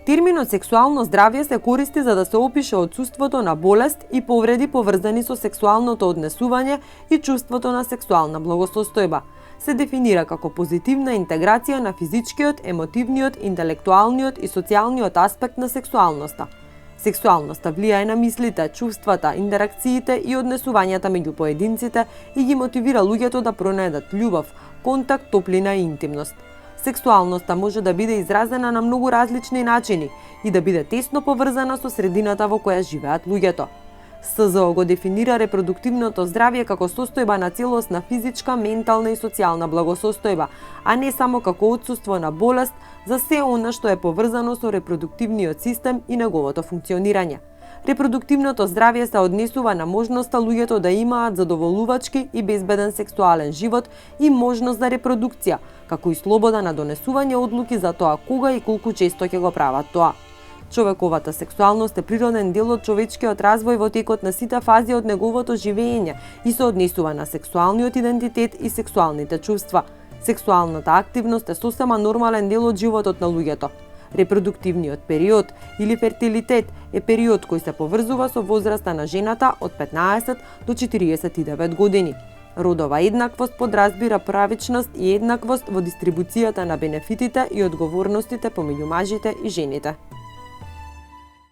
Терминот сексуално здравје се користи за да се опише отсуството на болест и повреди поврзани со сексуалното однесување и чувството на сексуална благосостојба. Се дефинира како позитивна интеграција на физичкиот, емотивниот, интелектуалниот и социјалниот аспект на сексуалноста. Сексуалноста влијае на мислите, чувствата, интеракциите и однесувањата меѓу поединците и ги мотивира луѓето да пронајдат љубов, контакт, топлина и интимност. Сексуалноста може да биде изразена на многу различни начини и да биде тесно поврзана со средината во која живеат луѓето. СЗО го дефинира репродуктивното здравје како состојба на целосна физичка, ментална и социјална благосостојба, а не само како отсуство на болест за се она што е поврзано со репродуктивниот систем и неговото функционирање. Репродуктивното здравје се однесува на можноста луѓето да имаат задоволувачки и безбеден сексуален живот и можност за репродукција, како и слобода на донесување одлуки за тоа кога и колку често ќе го прават тоа. Човековата сексуалност е природен дел од човечкиот развој во текот на сите фази од неговото живење и се однесува на сексуалниот идентитет и сексуалните чувства. Сексуалната активност е сосема нормален дел од животот на луѓето. Репродуктивниот период или фертилитет е период кој се поврзува со возраста на жената од 15 до 49 години. Родова еднаквост подразбира правичност и еднаквост во дистрибуцијата на бенефитите и одговорностите помеѓу мажите и жените.